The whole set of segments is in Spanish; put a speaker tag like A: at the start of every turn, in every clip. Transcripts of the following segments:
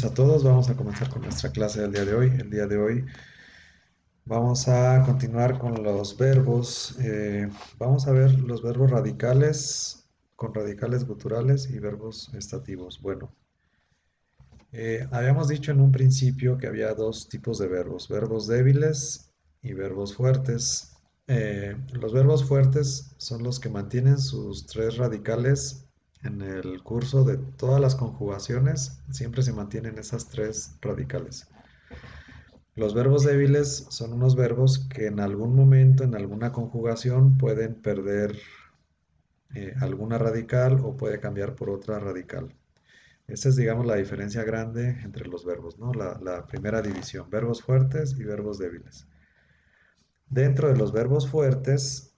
A: a todos. Vamos a comenzar con nuestra clase del día de hoy. El día de hoy vamos a continuar con los verbos. Vamos a ver los verbos radicales con radicales guturales y verbos estativos. Bueno, habíamos dicho en un principio que había dos tipos de verbos, verbos débiles y verbos fuertes. Los verbos fuertes son los que mantienen sus tres radicales en el curso de todas las conjugaciones, siempre se mantienen esas tres radicales. Los verbos débiles son unos verbos que en algún momento, en alguna conjugación, pueden perder alguna radical o puede cambiar por otra radical. Esa es, digamos, la diferencia grande entre los verbos, ¿no? La primera división, verbos fuertes y verbos débiles. Dentro de los verbos fuertes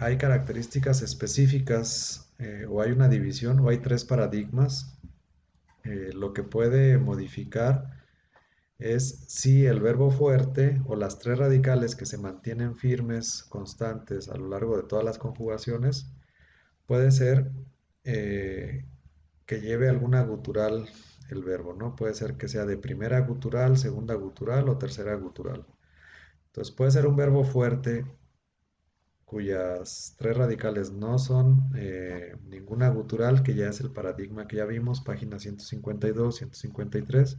A: hay características específicas o hay una división o hay tres paradigmas. Lo que puede modificar es si el verbo fuerte o las tres radicales que se mantienen firmes, constantes a lo largo de todas las conjugaciones, puede ser eh, que lleve alguna gutural el verbo, ¿no? Puede ser que sea de primera gutural, segunda gutural o tercera gutural. Entonces puede ser un verbo fuerte cuyas tres radicales no son ninguna gutural, que ya es el paradigma que ya vimos, página 152, 153,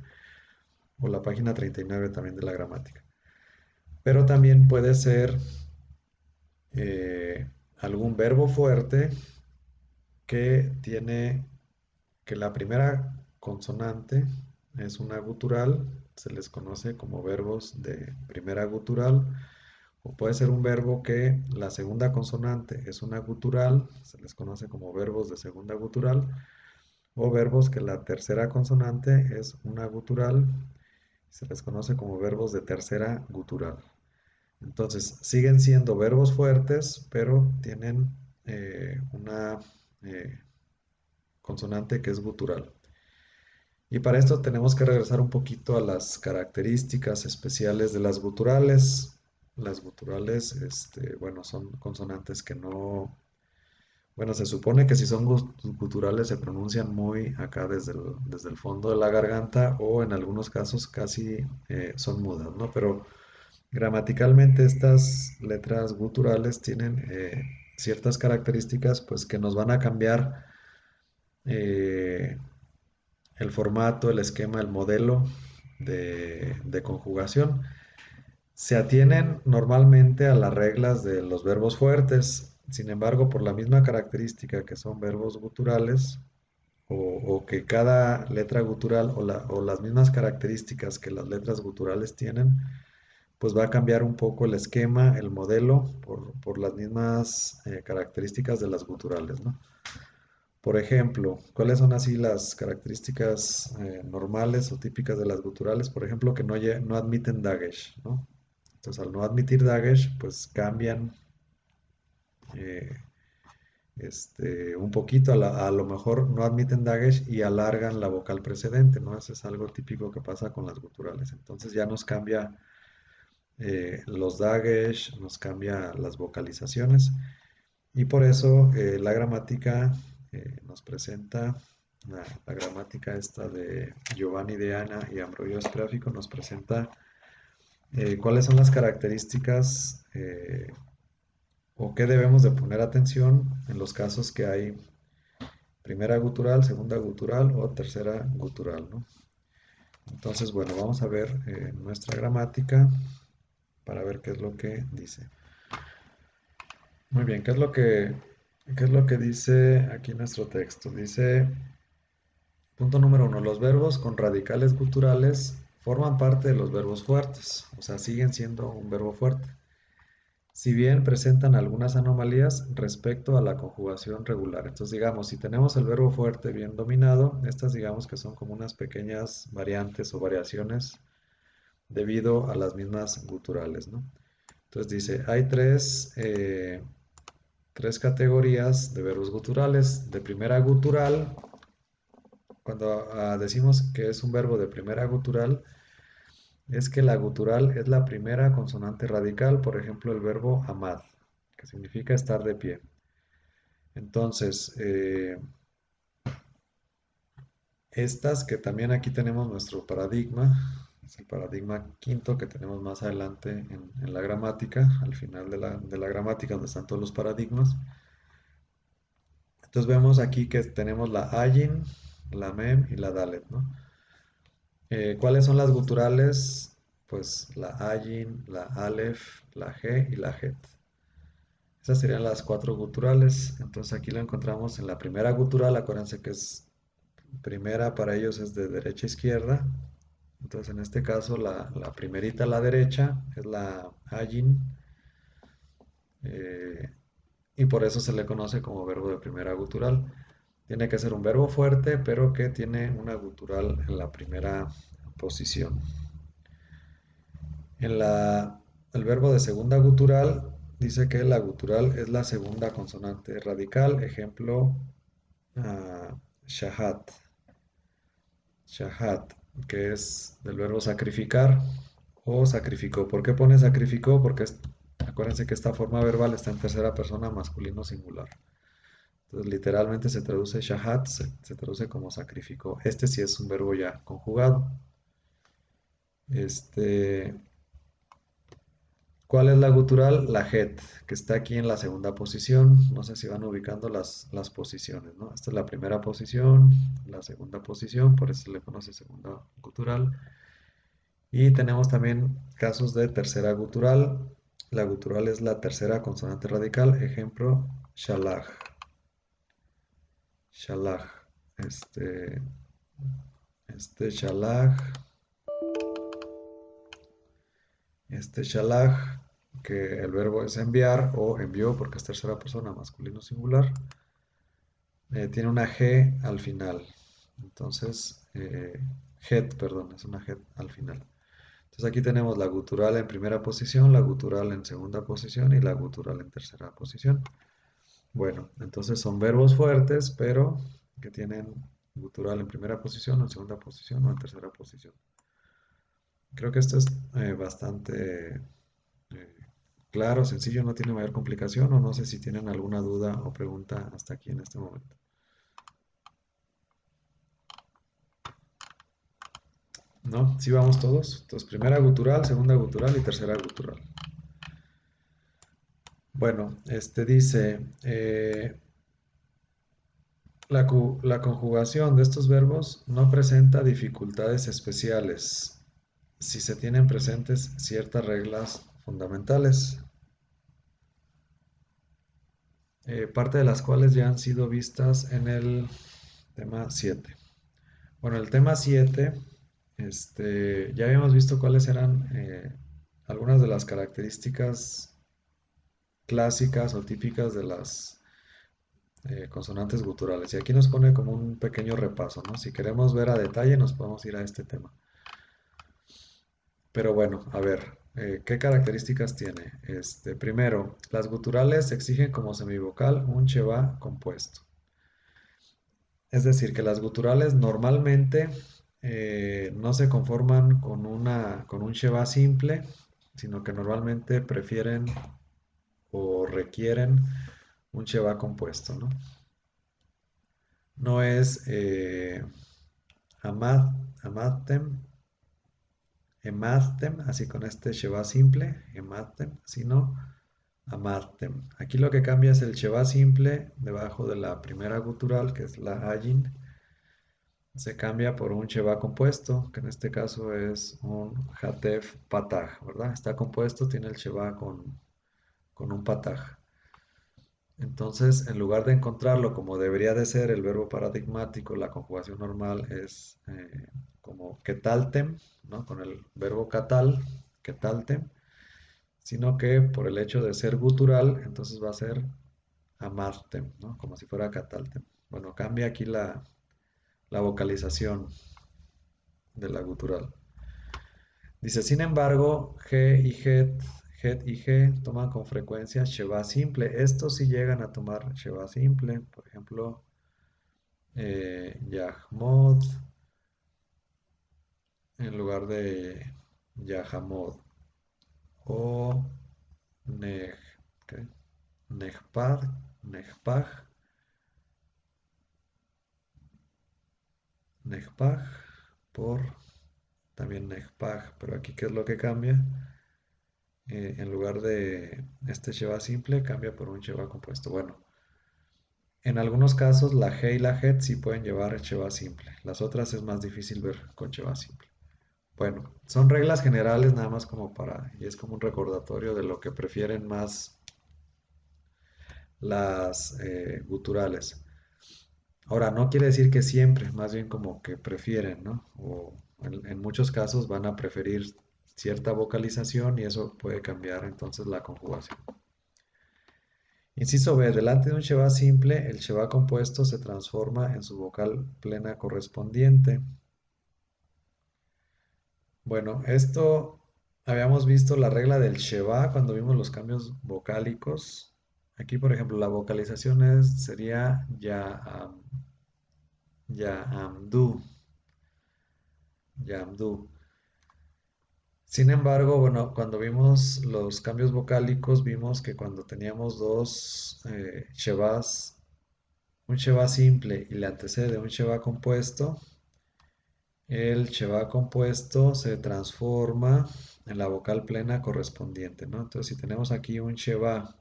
A: o la página 39 también de la gramática. Pero también puede ser algún verbo fuerte que tiene que la primera consonante es una gutural, se les conoce como verbos de primera gutural, o puede ser un verbo que la segunda consonante es una gutural, se les conoce como verbos de segunda gutural, o verbos que la tercera consonante es una gutural, se les conoce como verbos de tercera gutural. Entonces, siguen siendo verbos fuertes, pero tienen una eh, consonante que es gutural. Y para esto tenemos que regresar un poquito a las características especiales de las guturales. Las guturales, bueno, son consonantes que no, bueno, se supone que si son guturales se pronuncian muy acá desde el fondo de la garganta o en algunos casos casi son mudas, ¿no? Pero gramaticalmente estas letras guturales tienen ciertas características pues que nos van a cambiar eh, el formato, el esquema, el modelo de conjugación. Se atienen normalmente a las reglas de los verbos fuertes, sin embargo, por la misma característica que son verbos guturales, o que cada letra gutural o las mismas características que las letras guturales tienen, pues va a cambiar un poco el esquema, el modelo, por las mismas características de las guturales, ¿no? Por ejemplo, ¿cuáles son así las características normales o típicas de las guturales? Por ejemplo, que no admiten dagesh, ¿no? Entonces, al no admitir dagesh, pues cambian eh, un poquito, a lo mejor no admiten dagesh y alargan la vocal precedente, ¿no? Eso es algo típico que pasa con las guturales. Entonces ya nos cambia los dagesh, nos cambia las vocalizaciones. Y por eso la gramática nos presenta, la gramática esta de Giovanni de Ana y Ambrogio Escráfico nos presenta cuáles son las características o qué debemos de poner atención en los casos que hay primera gutural, segunda gutural o tercera gutural, ¿no? Entonces, bueno, vamos a ver nuestra gramática para ver qué es lo que dice. Muy bien, ¿qué es lo que dice aquí nuestro texto? Dice, punto número uno, los verbos con radicales guturales forman parte de los verbos fuertes, o sea, siguen siendo un verbo fuerte, si bien presentan algunas anomalías respecto a la conjugación regular. Entonces, digamos, si tenemos el verbo fuerte bien dominado, estas digamos que son como unas pequeñas variantes o variaciones debido a las mismas guturales, ¿no? Entonces dice, hay tres categorías de verbos guturales. De primera gutural, cuando decimos que es un verbo de primera gutural, es que la gutural es la primera consonante radical, por ejemplo, el verbo amad, que significa estar de pie. Entonces, Estas que también aquí tenemos nuestro paradigma, es el paradigma quinto que tenemos más adelante en la gramática, al final de la gramática donde están todos los paradigmas. Entonces vemos aquí que tenemos la ayin, la mem y la dalet, ¿no? ¿Cuáles son las guturales? Pues la ayin, la alef, la g y la het. Esas serían las cuatro guturales. Entonces aquí lo encontramos en la primera gutural. Acuérdense que es primera para ellos es de derecha a izquierda. Entonces en este caso la primerita a la derecha es la ayin. eh, y por eso se le conoce como verbo de primera gutural. Tiene que ser un verbo fuerte, pero que tiene una gutural en la primera posición. El verbo de segunda gutural dice que la gutural es la segunda consonante radical. Ejemplo, shahat. Shahat, que es del verbo sacrificar o sacrificó. ¿Por qué pone sacrificó? Porque acuérdense que esta forma verbal está en tercera persona masculino singular. Entonces, literalmente se traduce shahat, se traduce como sacrificó. Este sí es un verbo ya conjugado. Este, ¿Cuál es la gutural? La het, que está aquí en la segunda posición. No sé si van ubicando las posiciones, ¿no? Esta es la primera posición, la segunda posición, por eso se le conoce segunda gutural. Y tenemos también casos de tercera gutural. La gutural es la tercera consonante radical. Ejemplo, shalach. Shalach. Este, shalach. Shalach, que el verbo es enviar o envió porque es tercera persona masculino singular. Tiene una G al final. Entonces, het, perdón, es una het al final. Entonces aquí tenemos la gutural en primera posición, la gutural en segunda posición y la gutural en tercera posición. Bueno, entonces son verbos fuertes, pero que tienen gutural en primera posición, en segunda posición o en tercera posición. Creo que esto es bastante eh, claro, sencillo, no tiene mayor complicación o no sé si tienen alguna duda o pregunta hasta aquí en este momento. ¿No? ¿Sí vamos todos? Entonces, primera gutural, segunda gutural y tercera gutural. Bueno, dice, la conjugación de estos verbos no presenta dificultades especiales si se tienen presentes ciertas reglas fundamentales, parte de las cuales ya han sido vistas en el tema 7. Bueno, el tema 7, ya habíamos visto cuáles eran algunas de las características clásicas o típicas de las consonantes guturales. Y aquí nos pone como un pequeño repaso, ¿no? Si queremos ver a detalle, nos podemos ir a este tema. Pero bueno, a ver, ¿qué características tiene? Primero, las guturales exigen como semivocal un cheva compuesto. Es decir, que las guturales normalmente no se conforman con un cheva simple, sino que normalmente prefieren o requieren un cheva compuesto, ¿no? No es amad, amadtem, emadtem, así con este sheva simple, emadtem, sino amadtem. Aquí lo que cambia es el sheva simple debajo de la primera gutural, que es la ayin, se cambia por un sheva compuesto, que en este caso es un hatef pataj, ¿verdad? Está compuesto, tiene el sheva con un pataj. Entonces, en lugar de encontrarlo como debería de ser el verbo paradigmático, la conjugación normal es como ketaltem, ¿no? Con el verbo katal, ketaltem, sino que por el hecho de ser gutural, entonces va a ser amartem, ¿no? Como si fuera kataltem. Bueno, cambia aquí la vocalización de la gutural. Dice, sin embargo, G y Het y G toman con frecuencia Sheva simple. Estos sí llegan a tomar Sheva simple. Por ejemplo, Yahmod en lugar de Yahamod. O Nej, ¿qué? Nejpag Nejpaj por también Nejpaj, pero aquí ¿qué es lo que cambia? En lugar de este Sheva simple, cambia por un Sheva compuesto. Bueno, en algunos casos la He y la Het sí pueden llevar Sheva simple. Las otras es más difícil ver con Sheva simple. Bueno, son reglas generales nada más como para, y es como un recordatorio de lo que prefieren más las guturales. Ahora, no quiere decir que siempre, más bien como que prefieren, ¿no? O en muchos casos van a preferir cierta vocalización y eso puede cambiar entonces la conjugación. Inciso B, delante de un Sheva simple, el Sheva compuesto se transforma en su vocal plena correspondiente. Bueno, esto habíamos visto la regla del Sheva cuando vimos los cambios vocálicos. Aquí, por ejemplo, la vocalización sería Yamdu, Yamdu. Sin embargo, bueno, cuando vimos los cambios vocálicos, vimos que cuando teníamos dos Shevas, un Sheva simple y le antecede un Sheva compuesto, el Sheva compuesto se transforma en la vocal plena correspondiente, ¿no? Entonces, si tenemos aquí un Sheva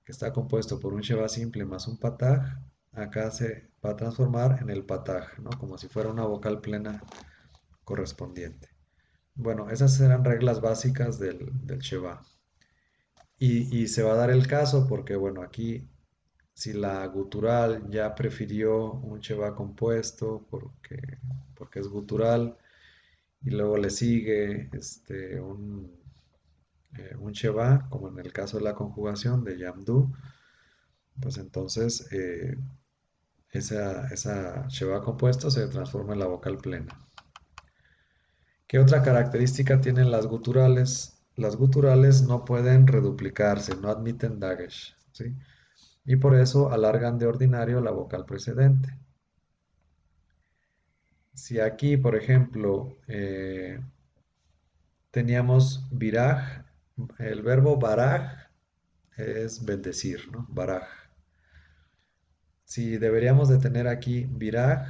A: que está compuesto por un Sheva simple más un Pataj, acá se va a transformar en el Pataj, ¿no? Como si fuera una vocal plena correspondiente. Bueno, esas serán reglas básicas del Sheva. Y se va a dar el caso porque, bueno, aquí si la gutural ya prefirió un Sheva compuesto porque es gutural, y luego le sigue un Sheva, como en el caso de la conjugación de Yamdu, pues entonces esa Sheva compuesto se transforma en la vocal plena. ¿Qué otra característica tienen las guturales? Las guturales no pueden reduplicarse, no admiten dagesh, ¿sí? Y por eso alargan de ordinario la vocal precedente. Si aquí, por ejemplo, teníamos viraj, el verbo baraj es bendecir, ¿no? Baraj. Si deberíamos de tener aquí viraj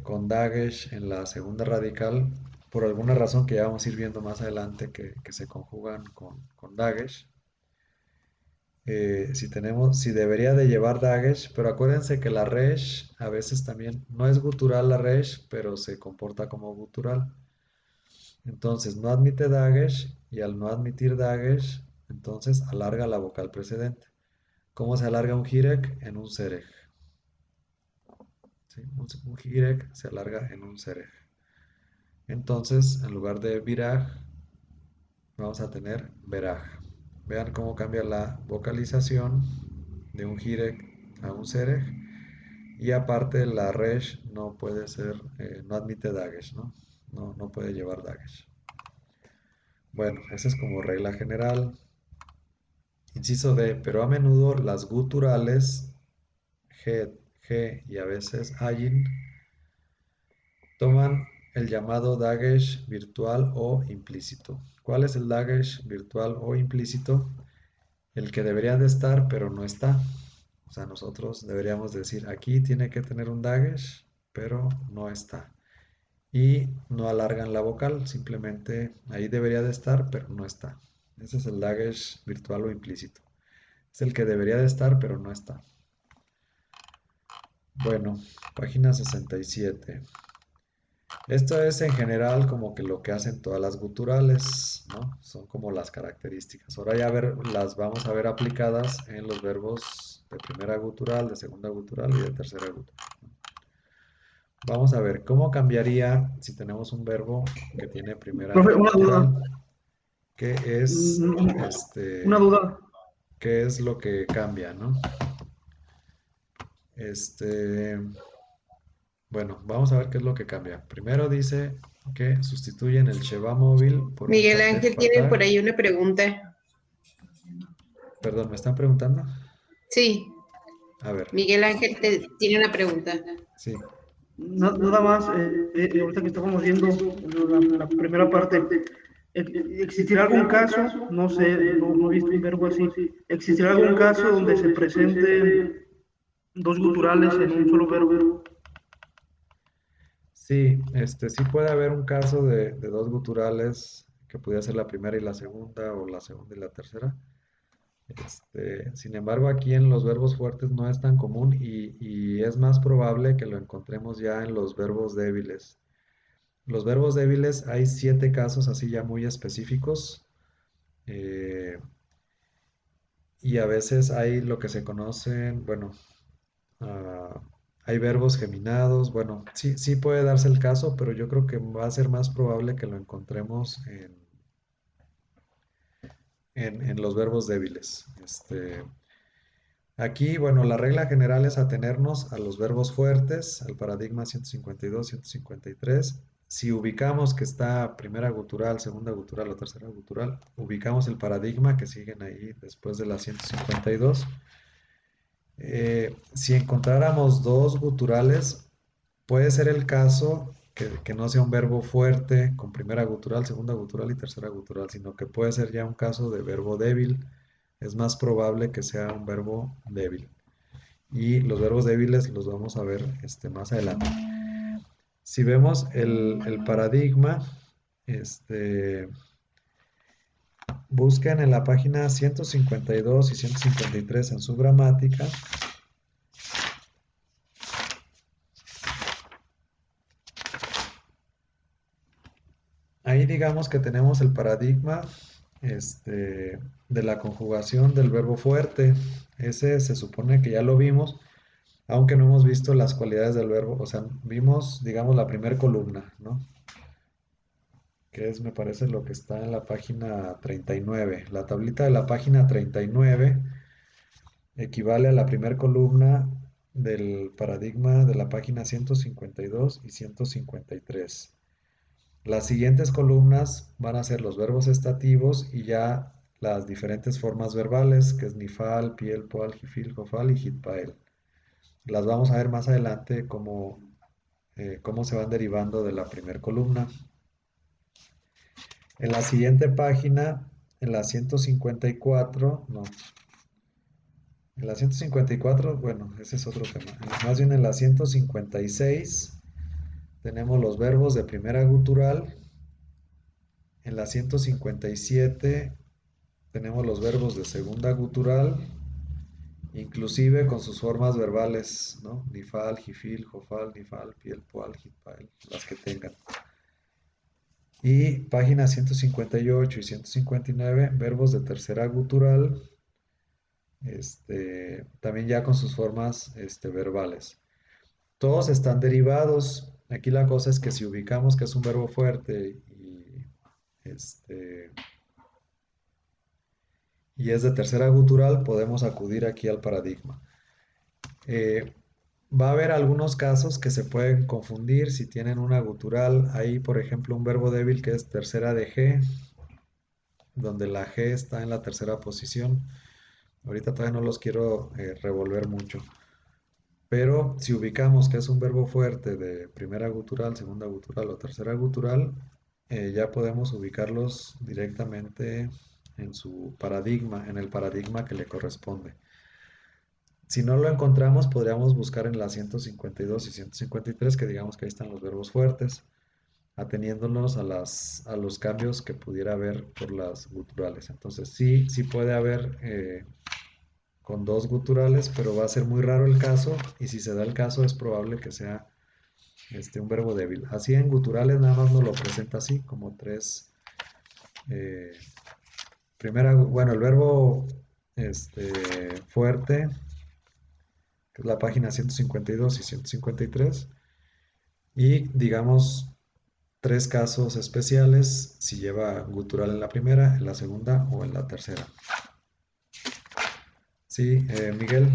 A: con dagesh en la segunda radical, por alguna razón que ya vamos a ir viendo más adelante que se conjugan con dagesh. Si debería de llevar dagesh, pero acuérdense que la resh a veces también no es gutural la resh, pero se comporta como gutural. Entonces no admite dagesh y al no admitir dagesh, entonces alarga la vocal precedente. ¿Cómo se alarga un jirek? En un serej. ¿Sí? Un jirek se alarga en un serej. Entonces, en lugar de viraj, vamos a tener veraj. Vean cómo cambia la vocalización de un jirek a un serej. Y aparte la resh no puede ser, no admite dagesh, ¿no? No puede llevar dagesh. Bueno, esa es como regla general. Inciso D, pero a menudo las guturales G, G y a veces Ayin toman el llamado dagesh virtual o implícito. ¿Cuál es el dagesh virtual o implícito? El que debería de estar pero no está. O sea, nosotros deberíamos decir aquí tiene que tener un dagesh pero no está. Y no alargan la vocal, simplemente ahí debería de estar pero no está. Ese es el dagesh virtual o implícito. Es el que debería de estar pero no está. Bueno, página 67. Esto es en general como que lo que hacen todas las guturales, ¿no? Son como las características. Ahora las vamos a ver aplicadas en los verbos de primera gutural, de segunda gutural y de tercera gutural. Vamos a ver cómo cambiaría si tenemos un verbo que tiene primera
B: Profe, una duda.
A: gutural, qué es,
B: Mm, Una
A: este,
B: duda.
A: qué es lo que cambia, ¿no? Este, Bueno, vamos a ver qué es lo que cambia. Primero dice que sustituyen el Sheva móvil por un
C: Miguel
A: Hatef
C: Ángel tiene
A: Patag.
C: por ahí una pregunta.
A: Perdón, ¿me están preguntando?
C: Sí,
A: A ver,
C: Miguel Ángel tiene una pregunta.
A: sí.
B: Nada más, ahorita que estábamos viendo la primera parte, ¿existirá algún caso? No sé, no he visto un verbo así. ¿Existirá algún caso donde se presenten dos guturales en un solo verbo.
A: Sí, sí puede haber un caso de dos guturales que pudiera ser la primera y la segunda o la segunda y la tercera. Sin embargo, aquí en los verbos fuertes no es tan común y es más probable que lo encontremos ya en los verbos débiles. Los verbos débiles hay 7 casos así ya muy específicos eh, y a veces hay lo que se conocen, bueno, ah, hay verbos geminados, bueno, sí, sí puede darse el caso, pero yo creo que va a ser más probable que lo encontremos en los verbos débiles. Aquí, bueno, la regla general es atenernos a los verbos fuertes, al paradigma 152, 153. Si ubicamos que está primera gutural, segunda gutural o tercera gutural, ubicamos el paradigma que siguen ahí después de la 152. Si encontráramos dos guturales, puede ser el caso que no sea un verbo fuerte con primera gutural, segunda gutural y tercera gutural, sino que puede ser ya un caso de verbo débil. Es más probable que sea un verbo débil. Y los verbos débiles los vamos a ver más adelante. Si vemos el paradigma, busquen en la página 152 y 153 en su gramática. Ahí digamos que tenemos el paradigma de la conjugación del verbo fuerte. Ese se supone que ya lo vimos, aunque no hemos visto las cualidades del verbo. O sea, vimos, digamos, la primera columna, ¿no? Que es, me parece, lo que está en la página 39. La tablita de la página 39 equivale a la primera columna del paradigma de la página 152 y 153. Las siguientes columnas van a ser los verbos estativos y ya las diferentes formas verbales, que es nifal, piel, poal, jifil, jofal y hitpael. Las vamos a ver más adelante cómo se van derivando de la primera columna. En la siguiente página, en la 154, no, en la 154, bueno, ese es otro tema. Más bien en la 156 tenemos los verbos de primera gutural. En la 157 tenemos los verbos de segunda gutural, inclusive con sus formas verbales, ¿no? Nifal, jifil, jofal, nifal, piel, poal, hitpael, las que tengan. Y páginas 158 y 159, verbos de tercera gutural, también ya con sus formas verbales. Todos están derivados. Aquí la cosa es que si ubicamos que es un verbo fuerte y es de tercera gutural, podemos acudir aquí al paradigma. Va a haber algunos casos que se pueden confundir si tienen una gutural. Hay, por ejemplo, un verbo débil que es tercera de G, donde la G está en la tercera posición. Ahorita todavía no los quiero revolver mucho. Pero si ubicamos que es un verbo fuerte de primera gutural, segunda gutural o tercera gutural, ya podemos ubicarlos directamente en su paradigma, en el paradigma que le corresponde. Si no lo encontramos, podríamos buscar en las 152 y 153, que digamos que ahí están los verbos fuertes, ateniéndonos a los cambios que pudiera haber por las guturales. Entonces sí, sí puede haber con dos guturales, pero va a ser muy raro el caso, y si se da el caso es probable que sea un verbo débil. Así en guturales nada más nos lo presenta así, como tres. Bueno, el verbo fuerte, que es la página 152 y 153, y digamos tres casos especiales, si lleva gutural en la primera, en la segunda o en la tercera. Sí, Miguel.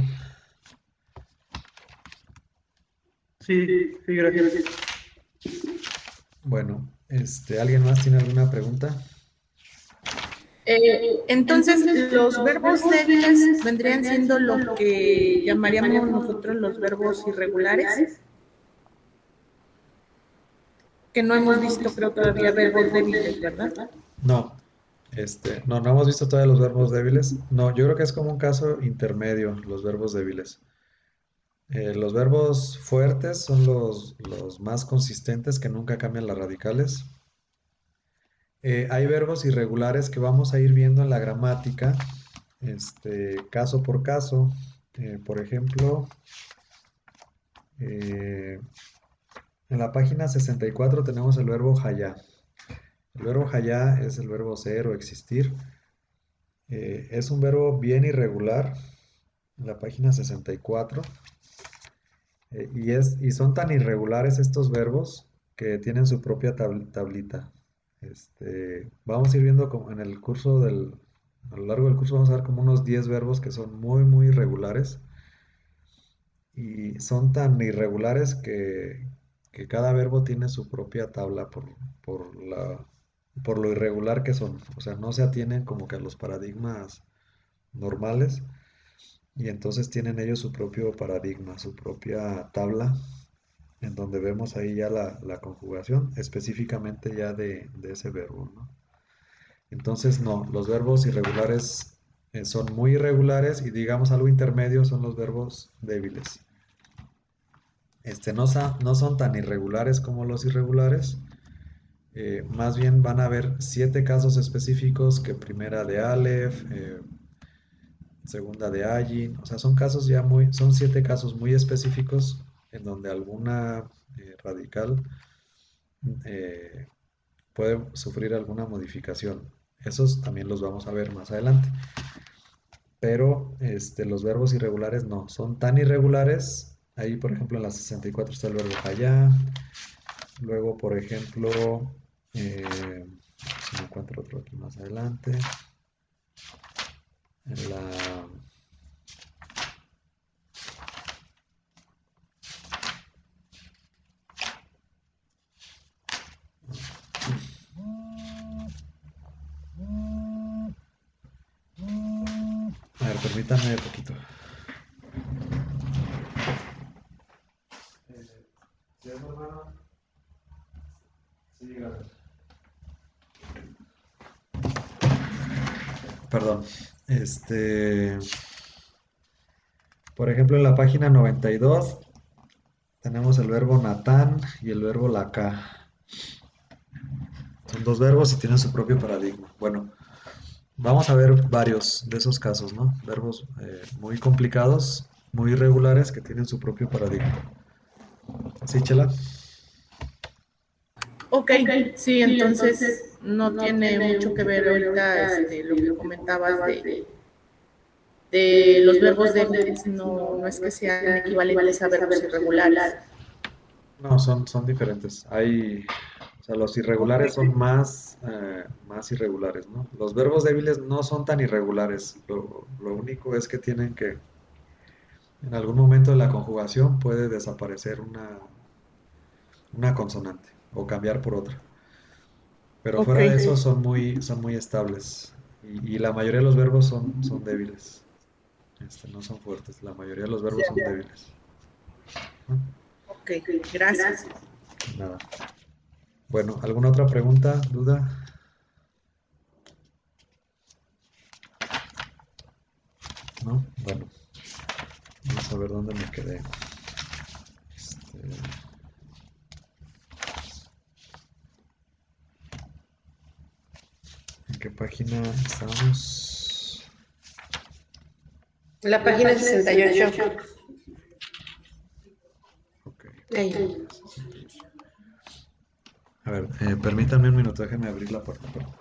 B: Sí, sí, gracias.
A: Bueno, ¿alguien más tiene alguna pregunta?
D: Entonces, los verbos débiles vendrían siendo lo que llamaríamos nosotros los verbos irregulares, que no hemos visto, creo, todavía verbos débiles, ¿verdad?
A: No, no hemos visto todavía los verbos débiles. No, yo creo que es como un caso intermedio, los verbos débiles. Los verbos fuertes son los más consistentes que nunca cambian las radicales. Hay verbos irregulares que vamos a ir viendo en la gramática, caso por caso. Por ejemplo, eh, en la página 64 tenemos el verbo hayá. El verbo hayá es el verbo ser o existir. Es un verbo bien irregular en la página 64. Y son tan irregulares estos verbos que tienen su propia tablita. Vamos a ir viendo como en el curso a lo largo del curso vamos a ver como unos 10 verbos que son muy, muy irregulares. Y son tan irregulares que cada verbo tiene su propia tabla por lo irregular que son. O sea, no se atienen como que a los paradigmas normales. Y entonces tienen ellos su propio paradigma, su propia tabla en donde vemos ahí ya la conjugación, específicamente ya de ese verbo, ¿no? Entonces, no, los verbos irregulares son muy irregulares y digamos algo intermedio son los verbos débiles. No son tan irregulares como los irregulares, más bien van a haber 7 casos específicos que primera de Aleph, segunda de Ayin, o sea, son 7 casos muy específicos en donde alguna radical eh, puede sufrir alguna modificación. Esos también los vamos a ver más adelante. Pero los verbos irregulares no, son tan irregulares. Ahí, por ejemplo, en la 64 está el verbo allá. Luego, por ejemplo, si me encuentro otro aquí más adelante. En la A ver, permítanme un poquito. ¿Sí es normal? Sí, gracias. Perdón. Por ejemplo, en la página 92 tenemos el verbo natán y el verbo lacá. Son dos verbos y tienen su propio paradigma. Bueno, vamos a ver varios de esos casos, ¿no? Verbos muy complicados, muy irregulares que tienen su propio paradigma. ¿Sí, Chela?
D: Ok, sí, entonces no tiene mucho que ver ahorita lo que comentabas de los verbos débiles, no es que sean equivalentes a verbos irregulares.
A: No, son diferentes. O sea, los
D: Ok,
A: irregulares son más irregulares, ¿no? Los verbos débiles no son tan irregulares. Lo único es que tienen que, en algún momento de la conjugación puede desaparecer una consonante o cambiar por otra. Pero
D: ok,
A: fuera de eso son muy estables. Y la mayoría de los verbos son débiles. No son fuertes. La mayoría de los verbos son débiles. ¿No?
D: ok, gracias.
A: Nada. Bueno, ¿alguna otra pregunta, duda? ¿No? Bueno, vamos a ver dónde me quedé. Este, ¿En qué página estamos?
C: La página 68.
A: Ok.
C: Ahí.
A: A ver, permítanme un minuto, déjenme abrir la puerta. Perdón.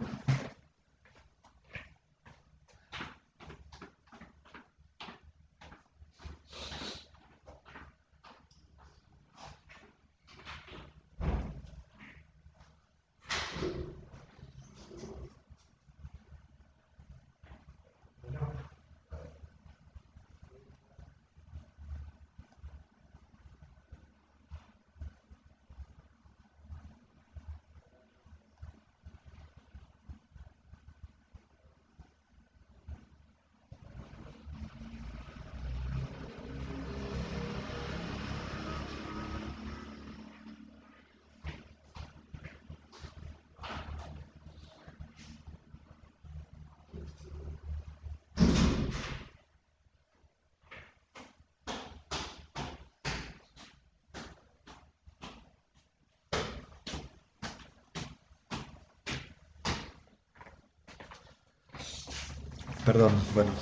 A: Perdón, bueno.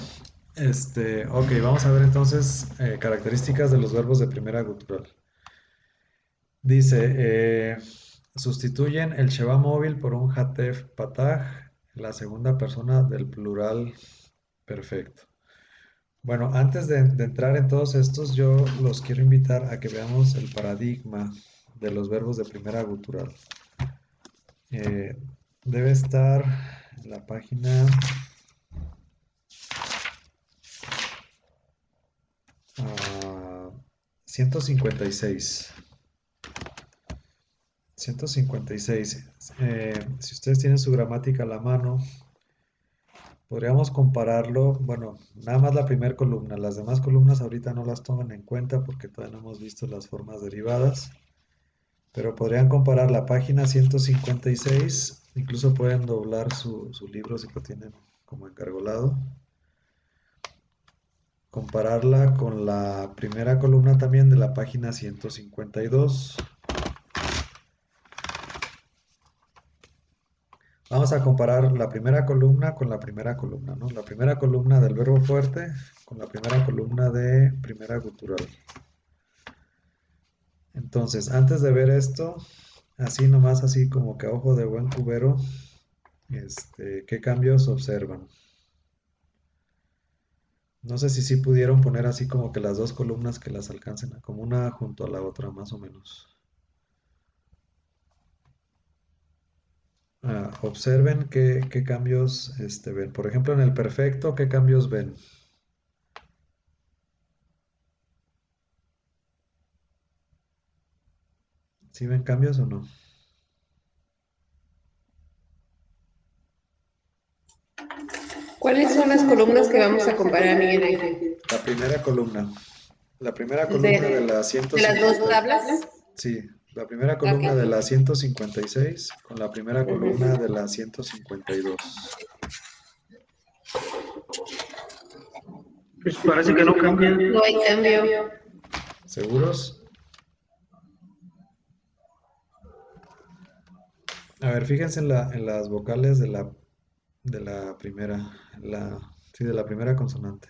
A: Ok, vamos a ver entonces características de los verbos de primera gutural. Dice, sustituyen el Sheba móvil por un Hatef Pataj, la segunda persona del plural perfecto. Bueno, antes de entrar en todos estos, yo los quiero invitar a que veamos el paradigma de los verbos de primera gutural. Eh, Debe estar en la página 156. 156. Si ustedes tienen su gramática a la mano, podríamos compararlo, bueno, nada más la primera columna. Las demás columnas ahorita no las toman en cuenta porque todavía no hemos visto las formas derivadas. Pero podrían comparar la página 156, incluso pueden doblar su libro si lo tienen como encargolado. Compararla con la primera columna también de la página 152. Vamos a comparar la primera columna con la primera columna, ¿no? La primera columna del verbo fuerte con la primera columna de primera gutural. Entonces, antes de ver esto, así nomás, así como que a ojo de buen cubero, ¿qué cambios observan? No sé si sí pudieron poner así como que las dos columnas que las alcancen, como una junto a la otra, más o menos. Observen qué cambios ven. Por ejemplo, en el perfecto, ¿qué cambios ven? ¿Sí ven cambios o no?
C: ¿Cuáles son las columnas que vamos a comparar, Miguel Ángel?
A: La primera columna. La primera columna de
C: De,
A: la
C: de las dos
A: 150.
C: tablas.
A: Sí, la primera
C: Ok.
A: columna de la 156 con la primera columna
C: Ujú.
A: de la 152.
B: Pues parece que no cambian.
C: No hay cambio.
A: ¿Seguros? A ver, fíjense en las vocales de la primera, sí, de la primera consonante.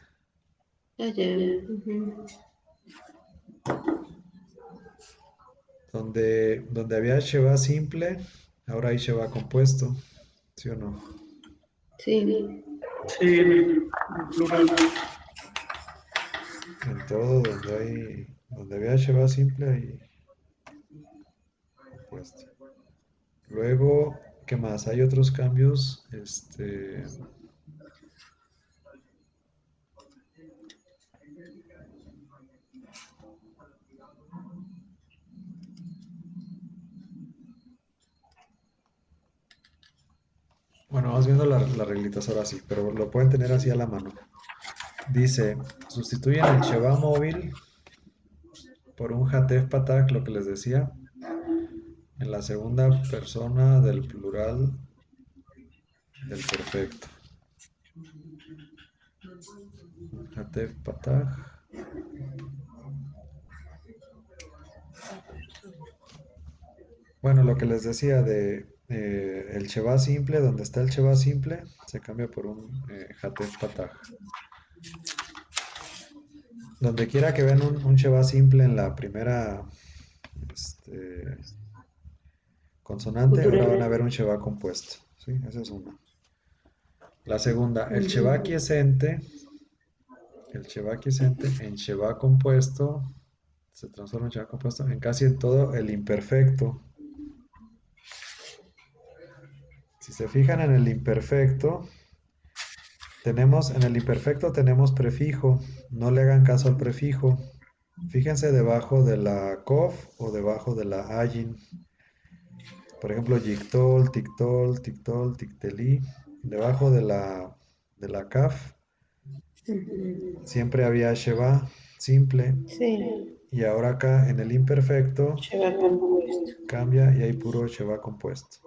C: Ah, ya. Ujú.
A: Donde había Sheba simple, ahora hay Sheba compuesto, ¿sí o no?
C: Sí.
B: Sí, en el plural.
A: En todo donde había Sheba simple hay compuesto. Luego, ¿qué más? Hay otros cambios, bueno, vamos viendo las reglitas ahora sí, pero lo pueden tener así a la mano. Dice, sustituyen el Sheba móvil por un Hatef Patak, lo que les decía, en la segunda persona del plural del perfecto. Hatef Patak. Bueno, lo que les decía de el Sheba simple, donde está el Sheba simple, se cambia por un Hatef Patak. Donde quiera que vean un Sheba simple en la primera este, consonante, ahora van a ver un Sheba compuesto. ¿Sí? Esa es una. La segunda, el Sheba quiescente en Sheba compuesto, se transforma en Sheba compuesto en casi en todo el imperfecto. Si se fijan en el imperfecto, en el imperfecto tenemos prefijo, no le hagan caso al prefijo. Fíjense debajo de la cof o debajo de la ayin. Por ejemplo, yictol, tictol, tictol, tictelí. Debajo de la kaf
C: Ujú.
A: siempre había sheba simple.
C: Sí.
A: Y ahora acá en el imperfecto
C: Lleva compuesto.
A: cambia y hay puro sheba compuesto.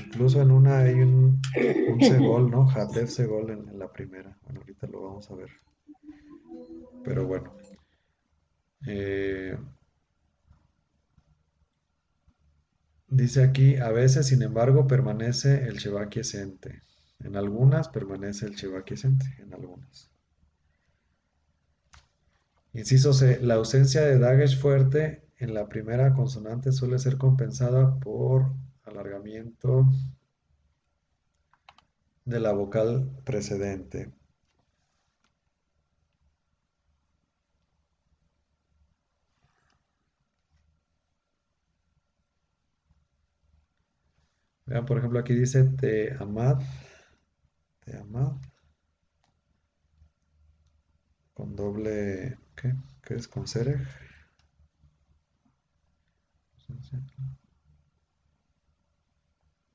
A: Incluso en una hay un segol, ¿no? Hatef segol en la primera. Bueno, ahorita lo vamos a ver. Pero bueno. Eh, Dice aquí, a veces, sin embargo, permanece el Sheba quiescente. En algunas permanece el Sheba quiescente, en algunas. Inciso C. La ausencia de dagesh fuerte en la primera consonante suele ser compensada por alargamiento de la vocal precedente. Vean, por ejemplo, aquí dice te amad, con doble, ¿qué? ¿Qué es? Con serej.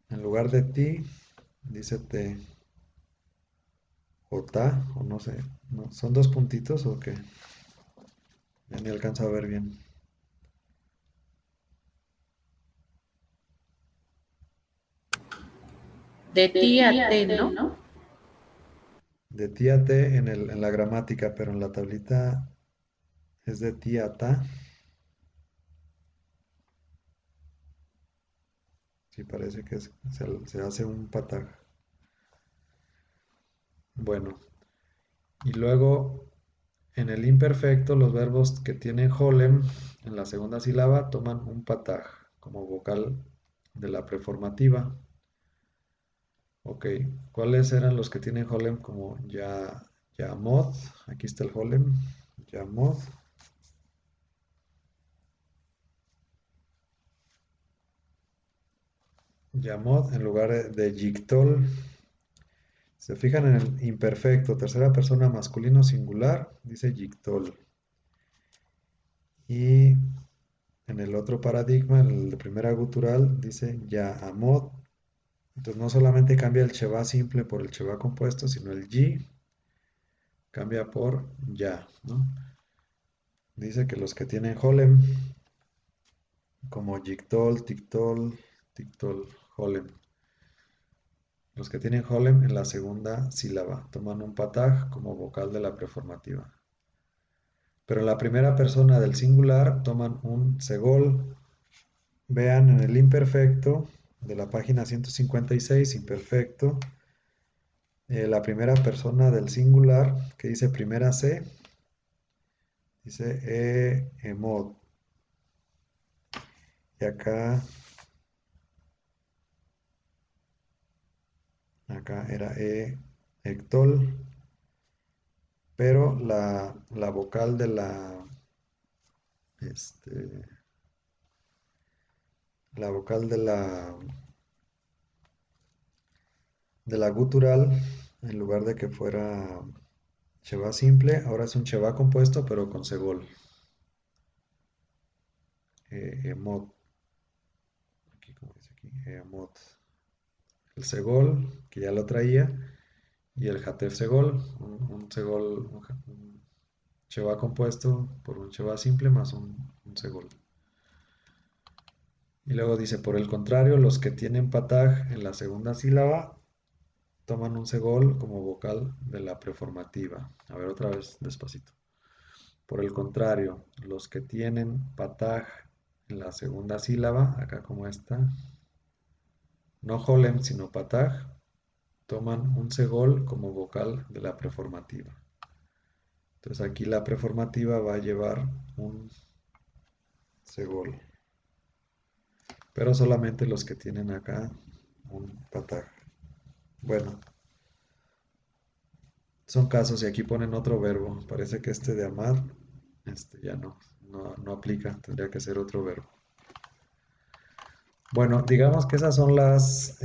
A: En lugar de ti, dice te o ta, o no sé. ¿No? ¿Son dos puntitos o qué? Ya ni alcanzo a ver bien.
D: De ti a te, ¿no?
A: De ti a te en la gramática, pero en la tablita es de ti a ta. Sí, parece que se hace un pataj. Bueno, y luego en el imperfecto los verbos que tienen holem en la segunda sílaba toman un pataj como vocal de la preformativa. Ok, ¿cuáles eran los que tienen holem como yamod? Aquí está el holem, yamod. Yamod en lugar de yictol. Se fijan en el imperfecto, tercera persona masculino singular, dice yictol. Y en el otro paradigma, en el de primera gutural, dice yaamod. Entonces no solamente cambia el Sheba simple por el Sheba compuesto, sino el yi cambia por ya, ¿no? Dice que los que tienen holem, como yictol, tictol, tictol, holem, los que tienen holem en la segunda sílaba toman un pataj como vocal de la preformativa. Pero en la primera persona del singular toman un segol. Vean en el imperfecto de la página 156, imperfecto, la primera persona del singular que dice primera C, dice emod. Y acá era ectol, pero la vocal este, la vocal de la gutural, en lugar de que fuera Sheba simple, ahora es un Sheba compuesto, pero con segol. Emod. Aquí, como dice aquí, emod. El segol, que ya lo traía, y el Hatef segol, un segol, un Sheba compuesto por un Sheba simple más un segol. Y luego dice, por el contrario, los que tienen pataj en la segunda sílaba toman un segol como vocal de la preformativa. A ver, otra vez, despacito. Por el contrario, los que tienen pataj en la segunda sílaba, acá como esta, no holem, sino pataj, toman un segol como vocal de la preformativa. Entonces aquí la preformativa va a llevar un segol. Pero solamente los que tienen acá un pataj. Bueno, son casos y aquí ponen otro verbo. Parece que este de amar, ya no aplica, tendría que ser otro verbo. Bueno, digamos que esas son las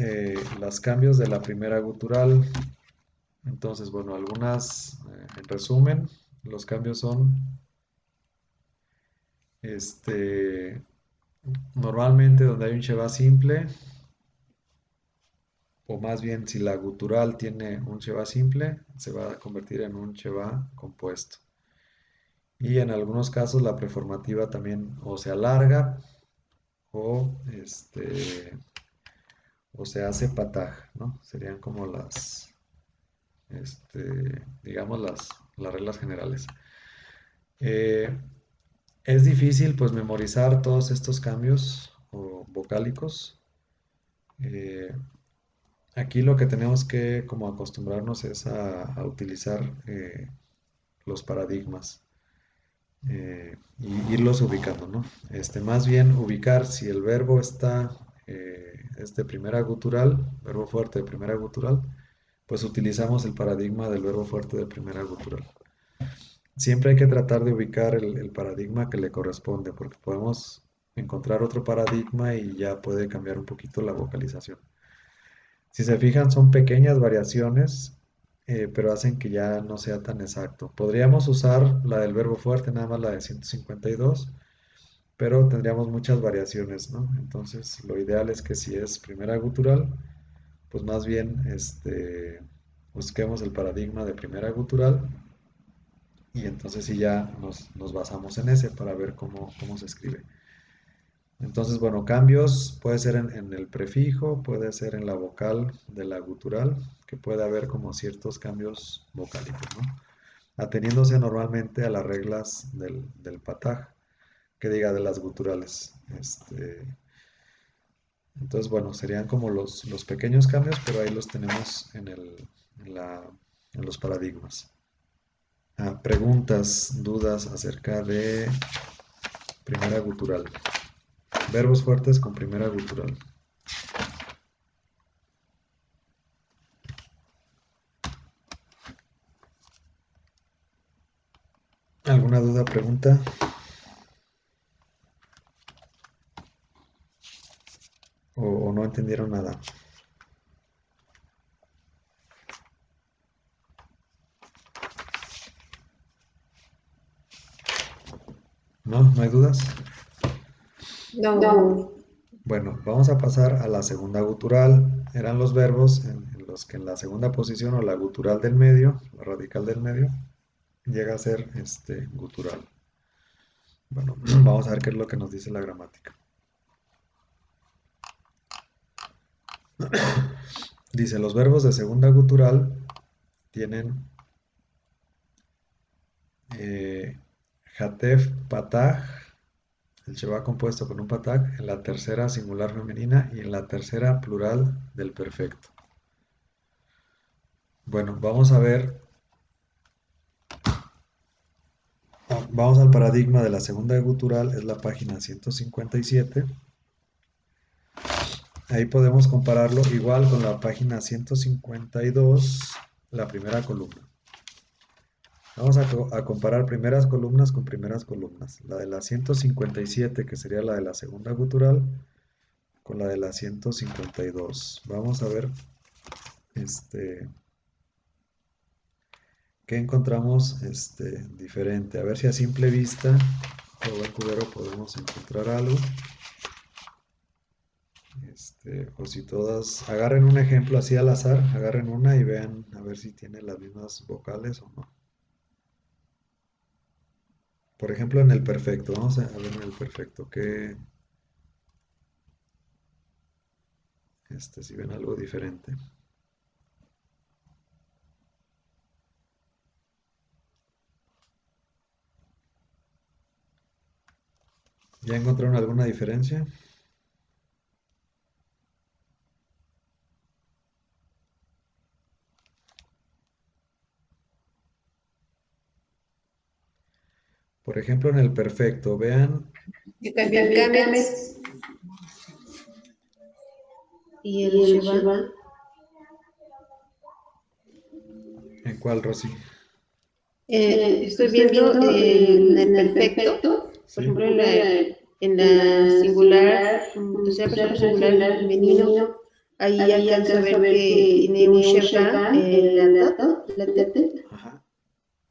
A: cambios de la primera gutural. Entonces, bueno, en resumen, los cambios son, normalmente donde hay un Sheba simple, o más bien si la gutural tiene un Sheba simple, se va a convertir en un Sheba compuesto. Y en algunos casos la preformativa también o se alarga o, o se hace pataj, ¿no? Serían como digamos las reglas generales. Eh, es difícil pues memorizar todos estos cambios vocálicos. Aquí lo que tenemos que como acostumbrarnos es a utilizar los paradigmas y irlos ubicando, ¿no? Más bien ubicar si el verbo es de primera gutural, verbo fuerte de primera gutural, pues utilizamos el paradigma del verbo fuerte de primera gutural. Siempre hay que tratar de ubicar el paradigma que le corresponde, porque podemos encontrar otro paradigma y ya puede cambiar un poquito la vocalización. Si se fijan, son pequeñas variaciones, pero hacen que ya no sea tan exacto. Podríamos usar la del verbo fuerte, nada más la de 152, pero tendríamos muchas variaciones, ¿no? Entonces, lo ideal es que si es primera gutural, pues más bien busquemos el paradigma de primera gutural y entonces sí ya nos basamos en ese para ver cómo se escribe. Entonces, bueno, cambios puede ser en el prefijo, puede ser en la vocal de la gutural, que puede haber como ciertos cambios vocálicos, ¿no? Ateniéndose normalmente a las reglas del pataj, que diga de las guturales. Entonces, bueno, serían como los pequeños cambios, pero ahí los tenemos en los paradigmas. Preguntas, dudas acerca de primera gutural. Verbos fuertes con primera gutural. ¿Alguna duda, pregunta? ¿O no entendieron nada? ¿No? ¿No hay dudas?
C: No.
A: Bueno, vamos a pasar a la segunda gutural. Eran los verbos en los que en la segunda posición o la gutural del medio, la radical del medio, llega a ser gutural. Bueno, vamos a ver qué es lo que nos dice la gramática. Dice, los verbos de segunda gutural tienen jatef, pataj, el sheba compuesto con un pataj en la tercera singular femenina y en la tercera plural del perfecto. Bueno, vamos a ver, vamos al paradigma de la segunda gutural, es la página 157. Ahí podemos compararlo igual con la página 152, la primera columna. Vamos a comparar primeras columnas con primeras columnas. La de la 157, que sería la de la segunda gutural, con la de la 152. Vamos a ver qué encontramos diferente. A ver si a simple vista o buen cubero podemos encontrar algo. O si todas, agarren un ejemplo así al azar, agarren una y vean a ver si tiene las mismas vocales o no. Por ejemplo, en el perfecto, vamos a ver en el perfecto, que si ven algo diferente. ¿Ya encontraron alguna diferencia? Por ejemplo, en el perfecto, vean
C: Que cambian Kamets
D: Y el Sheba.
A: en cuál, Rosy.
C: Estoy viendo en el perfecto, por
A: Sí.
C: ejemplo, en la singular, tercera persona singular femenino, ahí alcanzo a ver que tiene un Sheba, la tet,
A: Ajá.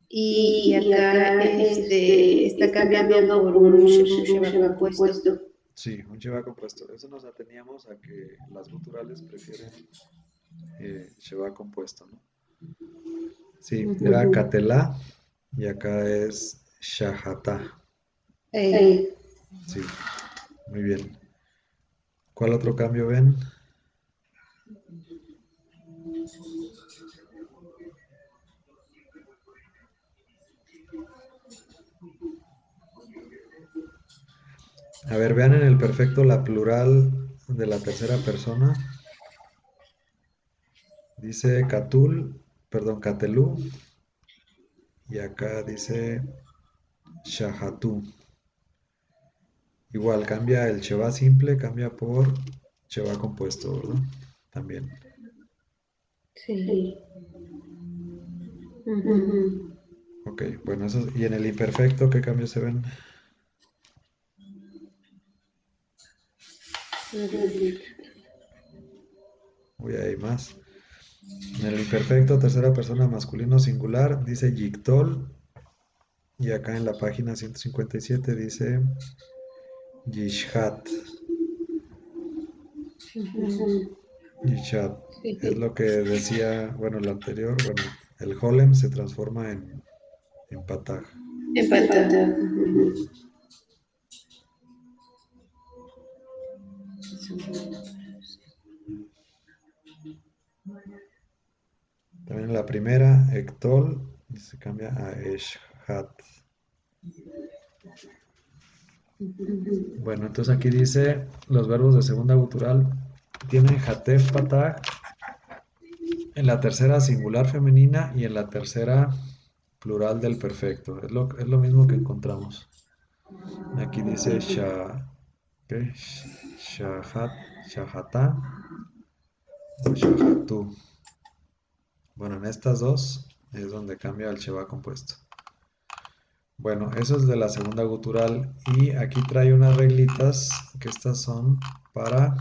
C: y acá está cambiando por un Sheba compuesto.
A: Sí, un sheba compuesto. Eso nos ateníamos a que las guturales prefieren sheba compuesto, ¿no? Sí, era Catelá y acá es Shahata. Sí, muy bien. ¿Cuál otro cambio ven? A ver, vean en el perfecto la plural de la tercera persona. Dice Catul, perdón, Catelú, y acá dice Shahatu. Igual cambia el Cheva simple, cambia por Cheva compuesto, ¿verdad? También.
C: Sí.
A: Ujú. Ok, bueno, eso, y en el imperfecto, ¿qué cambios se ven? Uy, hay más. En el imperfecto, tercera persona masculino singular, dice Yictol, y acá en la página 157 dice Yishhat. Yishat. Es
C: Sí.
A: lo que decía, bueno, el anterior, bueno, el Holem se transforma en Pataj.
C: Empata.
A: Ujú. También en la primera, Ektol, y se cambia a Eshat. Bueno, entonces aquí dice los verbos de segunda gutural tienen Hatef Pataj en la tercera singular femenina y en la tercera plural del perfecto. Es lo mismo que encontramos. Aquí dice ¿qué? Shahat, Shahata o Shahatu. Bueno, en estas dos es donde cambia el Sheba compuesto. Bueno, eso es de la segunda gutural y aquí trae unas reglitas que estas son para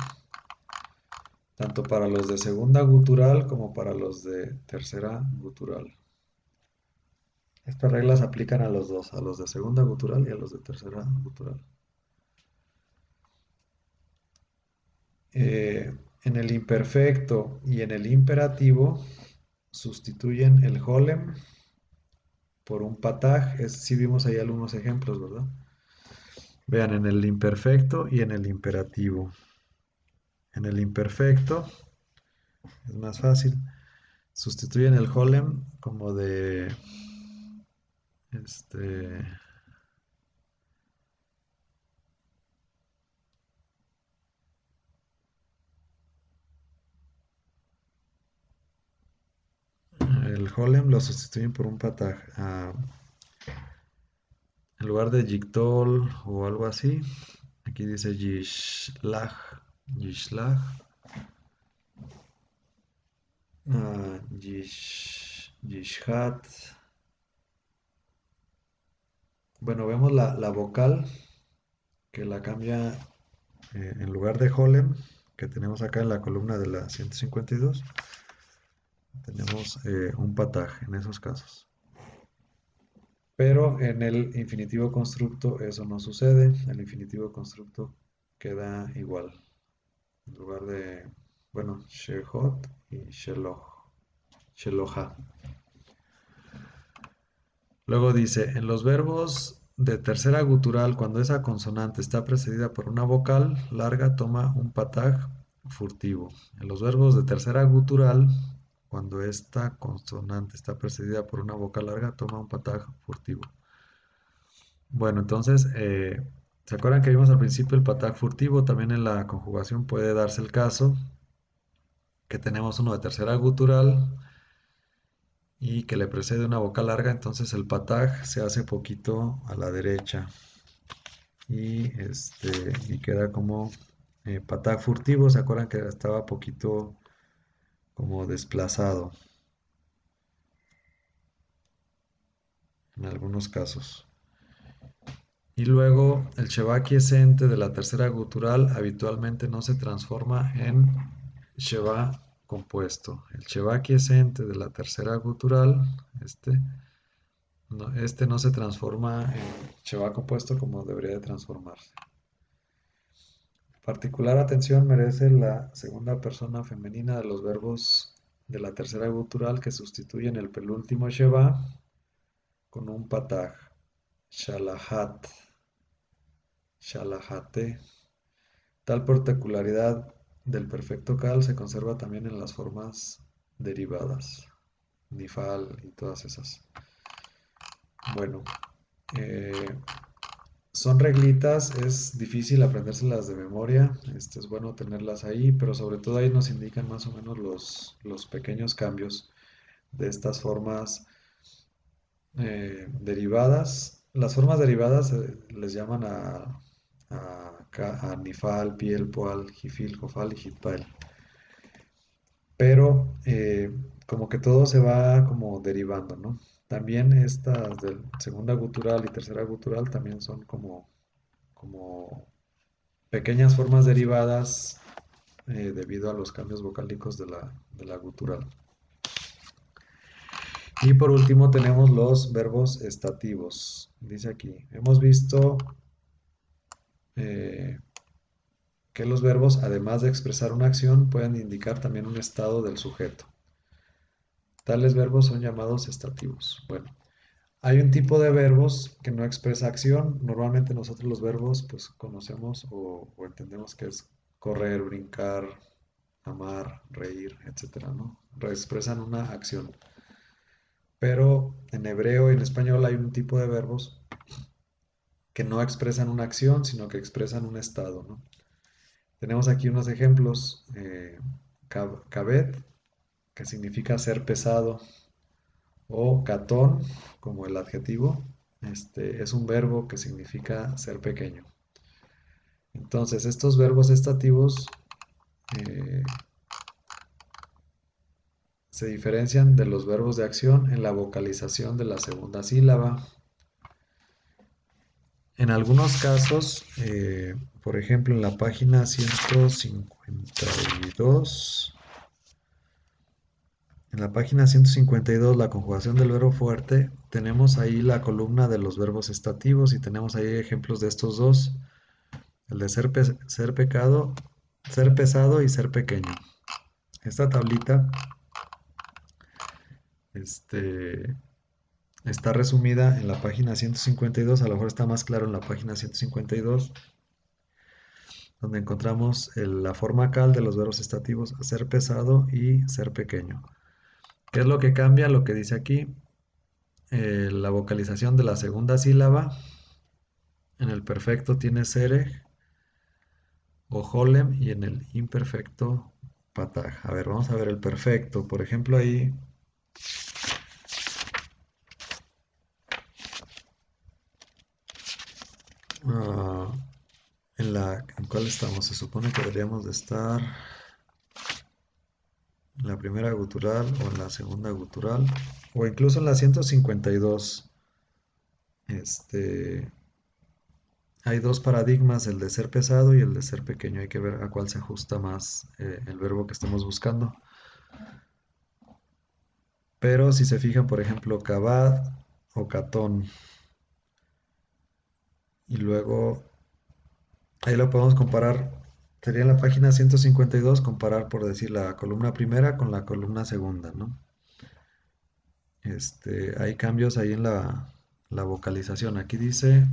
A: tanto para los de segunda gutural como para los de tercera gutural. Estas reglas aplican a los dos, a los de segunda gutural y a los de tercera gutural. En el imperfecto y en el imperativo sustituyen el holem por un pataj. Si vimos ahí algunos ejemplos, ¿verdad? Vean, en el imperfecto y en el imperativo. En el imperfecto es más fácil. Sustituyen el holem como de este. El holem lo sustituyen por un pataj. En lugar de Yictol o algo así, aquí dice Yishlach. Yishlach. Yishhat. Bueno, vemos la vocal que la cambia en lugar de Holem, que tenemos acá en la columna de la 152, tenemos un pataj en esos casos. Pero en el infinitivo constructo eso no sucede. El infinitivo constructo queda igual. En lugar de, bueno, Shehot y Sheloha. Luego dice, en los verbos de tercera gutural, cuando esa consonante está precedida por una vocal larga, toma un pataj furtivo. En los verbos de tercera gutural, cuando esta consonante está precedida por una vocal larga, toma un pataj furtivo. Bueno, entonces, ¿se acuerdan que vimos al principio el pataj furtivo? También en la conjugación puede darse el caso que tenemos uno de tercera gutural y que le precede una vocal larga, entonces el pataj se hace poquito a la derecha y queda como pataj furtivo. ¿Se acuerdan que estaba poquito como desplazado en algunos casos? Y luego el sheva quiescente de la tercera gutural habitualmente no se transforma en sheva compuesto. El sheva quiescente de la tercera gutural, no se transforma en sheva compuesto como debería de transformarse. Particular atención merece la segunda persona femenina de los verbos de la tercera gutural que sustituyen el penúltimo sheva con un pataj. Shalahat, shalahate. Tal particularidad del perfecto cal se conserva también en las formas derivadas, nifal y todas esas. Bueno, Son reglitas, es difícil aprendérselas de memoria, es bueno tenerlas ahí, pero sobre todo ahí nos indican más o menos los pequeños cambios de estas formas derivadas. Las formas derivadas les llaman a Nifal, Piel, Poal, Jifil, Jofal y Jitpael. Pero como que todo se va como derivando, ¿no? También estas de segunda gutural y tercera gutural también son como pequeñas formas derivadas debido a los cambios vocálicos de la gutural. Y por último tenemos los verbos estativos. Dice aquí, hemos visto eh, que los verbos, además de expresar una acción, pueden indicar también un estado del sujeto. Tales verbos son llamados estativos. Bueno, hay un tipo de verbos que no expresa acción. Normalmente nosotros los verbos pues conocemos o entendemos que es correr, brincar, amar, reír, etcétera, ¿no? Expresan una acción. Pero en hebreo y en español hay un tipo de verbos que no expresan una acción, sino que expresan un estado, ¿no? Tenemos aquí unos ejemplos. Kabed, que significa ser pesado, o katón, como el adjetivo, es un verbo que significa ser pequeño. Entonces, estos verbos estativos eh, se diferencian de los verbos de acción en la vocalización de la segunda sílaba. En algunos casos, por ejemplo, en la página 152, la conjugación del verbo fuerte, tenemos ahí la columna de los verbos estativos y tenemos ahí ejemplos de estos dos, el de ser pesado y ser pequeño. Esta tablita está resumida en la página 152, a lo mejor está más claro en la página 152, donde encontramos la forma cal de los verbos estativos, ser pesado y ser pequeño. ¿Qué es lo que cambia? Lo que dice aquí, la vocalización de la segunda sílaba. En el perfecto tiene sere o holem y en el imperfecto pataj. A ver, vamos a ver el perfecto. Por ejemplo, ahí ¿en cuál estamos? Se supone que deberíamos de estar en la primera gutural o en la segunda gutural o incluso en la 152. Hay dos paradigmas, el de ser pesado y el de ser pequeño. Hay que ver a cuál se ajusta más el verbo que estemos buscando. Pero si se fijan, por ejemplo, cabad o catón, y luego ahí lo podemos comparar. Sería en la página 152 comparar, por decir, la columna primera con la columna segunda, ¿no? Hay cambios ahí en la vocalización. Aquí dice,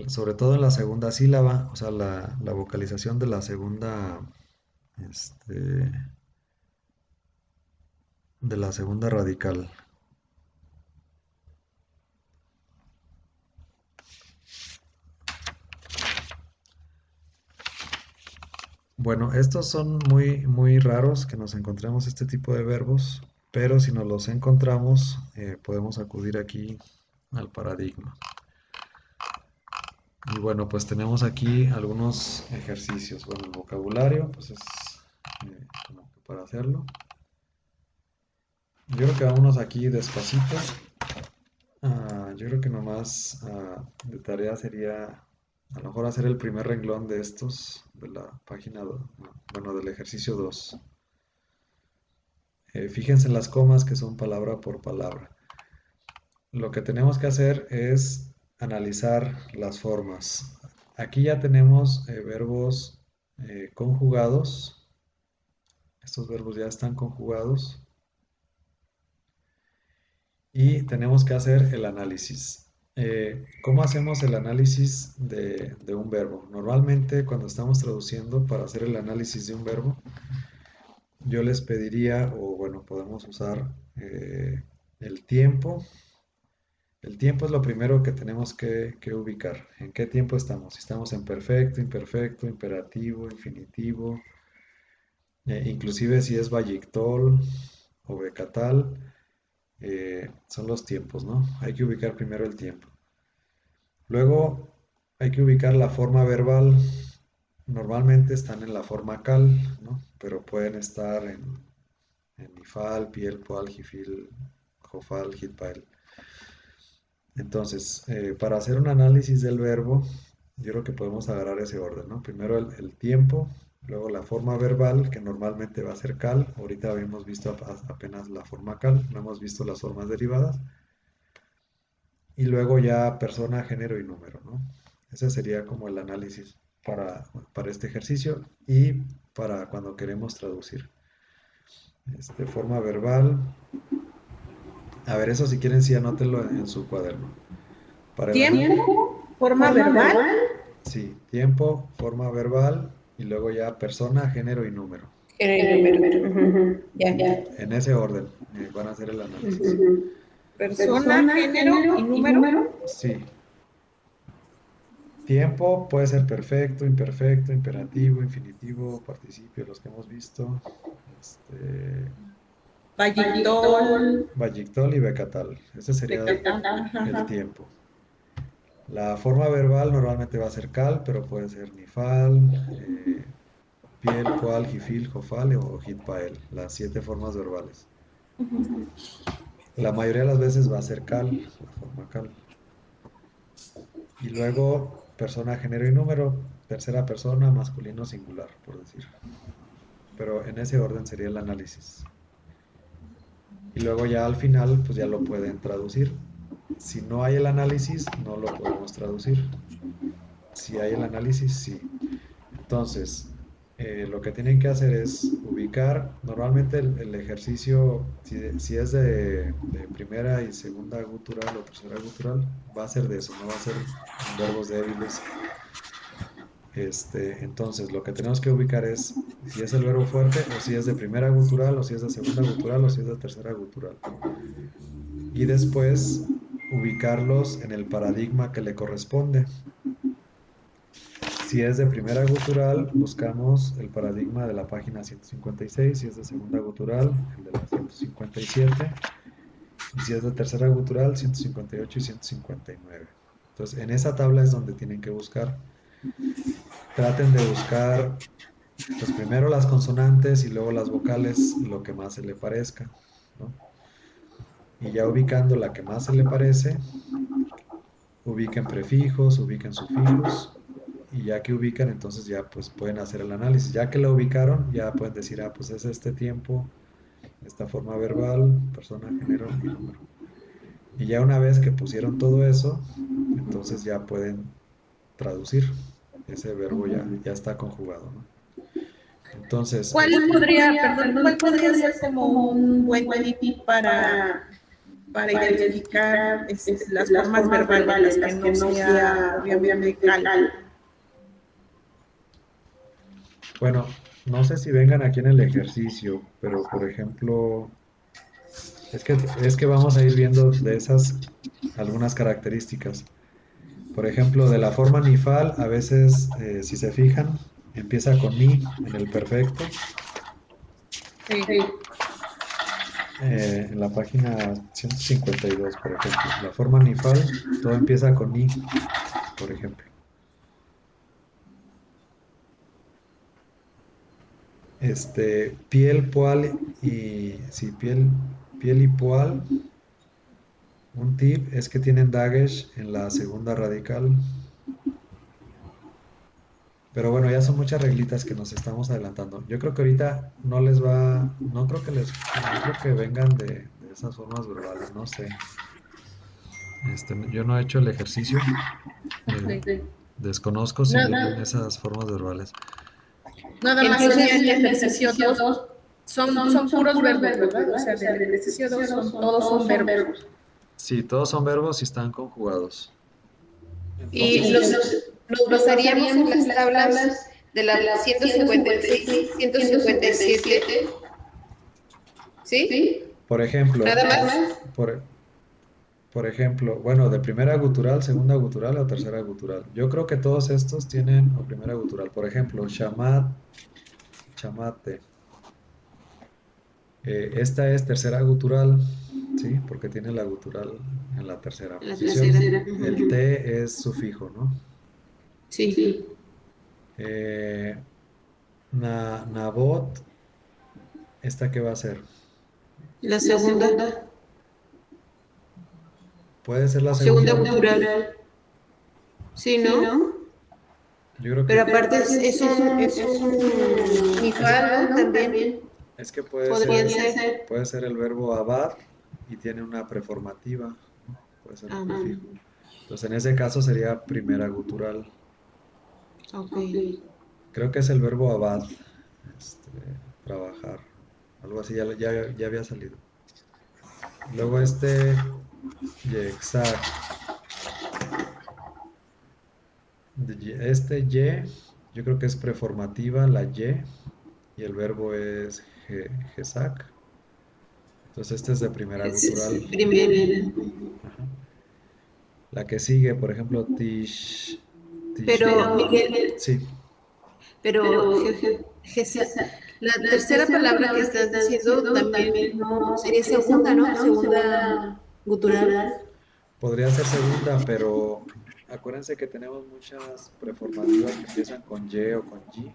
A: sobre todo en la segunda sílaba, o sea, la vocalización de la segunda, radical. Bueno, estos son muy, muy raros que nos encontremos este tipo de verbos, pero si nos los encontramos, podemos acudir aquí al paradigma. Y bueno, pues tenemos aquí algunos ejercicios. Bueno, el vocabulario, pues es como que para hacerlo. Yo creo que vámonos aquí despacito. Yo creo que nomás de tarea sería a lo mejor hacer el primer renglón de estos, de la página, bueno, del ejercicio 2. Fíjense en las comas que son palabra por palabra. Lo que tenemos que hacer es analizar las formas. Aquí ya tenemos verbos conjugados. Estos verbos ya están conjugados. Y tenemos que hacer el análisis. ¿Cómo hacemos el análisis de un verbo? Normalmente cuando estamos traduciendo para hacer el análisis de un verbo, yo les pediría, o bueno, podemos usar el tiempo El tiempo es lo primero que tenemos que ubicar. ¿En qué tiempo estamos? Si estamos en perfecto, imperfecto, imperativo, infinitivo, inclusive si es Vallictol o Becatal, son los tiempos, ¿no? Hay que ubicar primero el tiempo. Luego hay que ubicar la forma verbal. Normalmente están en la forma cal, ¿no? Pero pueden estar en nifal, piel, poal, jifil, jofal, hitpael. Entonces, para hacer un análisis del verbo, yo creo que podemos agarrar ese orden, ¿no? Primero el tiempo, luego la forma verbal, que normalmente va a ser cal. Ahorita habíamos visto apenas la forma cal, no hemos visto las formas derivadas. Y luego ya persona, género y número, ¿no? Ese sería como el análisis para este ejercicio y para cuando queremos traducir. Forma verbal. A ver, eso si quieren sí anótenlo en su cuaderno. Para el
D: Tiempo, forma verbal.
A: Sí, tiempo, forma verbal y luego ya persona, género y número.
C: Ya.
A: En ese orden van a hacer el análisis.
D: Persona, género y número.
A: Sí. Tiempo puede ser perfecto, imperfecto, imperativo, infinitivo, participio, los que hemos visto. Vallictol y Becatal. Ese sería el tiempo. La forma verbal normalmente va a ser cal, pero puede ser nifal, piel, poal, jifil, jofal o hitpael. Las 7 formas verbales. La mayoría de las veces va a ser cal, la forma cal. Y luego persona, género y número, tercera persona, masculino, singular, por decir. Pero en ese orden sería el análisis. Y luego ya al final, pues ya lo pueden traducir. Si no hay el análisis, no lo podemos traducir. Si hay el análisis, sí. Entonces, lo que tienen que hacer es ubicar, normalmente el ejercicio, si es de primera y segunda gutural o tercera gutural, va a ser de eso, no va a ser verbos débiles. Entonces, lo que tenemos que ubicar es si es el verbo fuerte o si es de primera gutural o si es de segunda gutural o si es de tercera gutural. Y después ubicarlos en el paradigma que le corresponde. Si es de primera gutural, buscamos el paradigma de la página 156. Si es de segunda gutural, el de la 157. Y si es de tercera gutural, 158 y 159. Entonces, en esa tabla es donde tienen que buscar. Traten de buscar pues primero las consonantes y luego las vocales, lo que más se le parezca, ¿no? Y ya ubicando la que más se le parece, ubiquen prefijos, ubiquen sufijos, y ya que ubican, entonces ya pues pueden hacer el análisis. Ya que la ubicaron, ya pueden decir, pues es este tiempo, esta forma verbal, persona, género y número. Y ya una vez que pusieron todo eso, entonces ya pueden traducir. Ese verbo ya está conjugado, ¿no? Entonces,
D: ¿Cuál podría ser como un buen tip para identificar las formas verbales, las que no sea obviamente cal?
A: Bueno, no sé si vengan aquí en el ejercicio, pero por ejemplo, es que vamos a ir viendo de esas algunas características. Por ejemplo, de la forma nifal, a veces, si se fijan, empieza con ni en el perfecto.
D: Sí.
A: En la página 152, por ejemplo. La forma nifal, todo empieza con ni, por ejemplo. Piel, poal y... Sí, piel y poal. Un tip es que tienen dagesh en la segunda radical. Pero bueno, ya son muchas reglitas que nos estamos adelantando. Yo creo que ahorita no creo que vengan de esas formas verbales, no sé. Yo no he hecho el ejercicio. Desconozco si vienen esas formas verbales.
D: Nada más en el ejercicio 2 son puros verbos, ¿verdad? O sea, del ejercicio 2 todos son verbos.
A: Sí, todos son verbos y están conjugados.
C: Entonces, y nos basaríamos en las tablas de la 156, 157. ¿Sí?
A: Por ejemplo,
C: ¿Nada más?
A: por ejemplo, bueno, de primera gutural, segunda gutural o tercera gutural. Yo creo que todos estos tienen o primera gutural. Por ejemplo, shamat, chamate. Esta es tercera gutural, ¿sí? Porque tiene la gutural en la tercera
C: La
A: posición.
C: tercera.
A: El T es sufijo, ¿no?
C: Sí.
A: Eh, nabot, ¿esta qué va a ser?
C: La segunda.
A: Puede ser la
C: Segunda
A: segunda.
C: gutural. Sí, ¿no?
A: Yo creo
C: Pero
A: que
C: aparte es un mifal, ¿no? También
A: es que puede
C: podrían
A: ser,
C: ser.
A: puede ser el verbo abad y tiene una preformativa, ¿no? Puede ser un
C: Ah,
A: prefijo. Entonces, en ese caso sería primera gutural.
C: ok.
A: Creo que es el verbo abad, este, trabajar. Algo así, ya había salido. Luego yexac. Este Y, yo creo que es preformativa, la y el verbo es gesac. Entonces, este es de primera gutural.
C: Primera.
A: Ajá. La que sigue, por ejemplo,
C: Pero, Miguel,
A: sí,
C: pero la tercera palabra que estás diciendo también no sería segunda, ¿no? Segunda gutural.
A: podría ser segunda, pero acuérdense que tenemos muchas preformativas que empiezan con Y o con Y.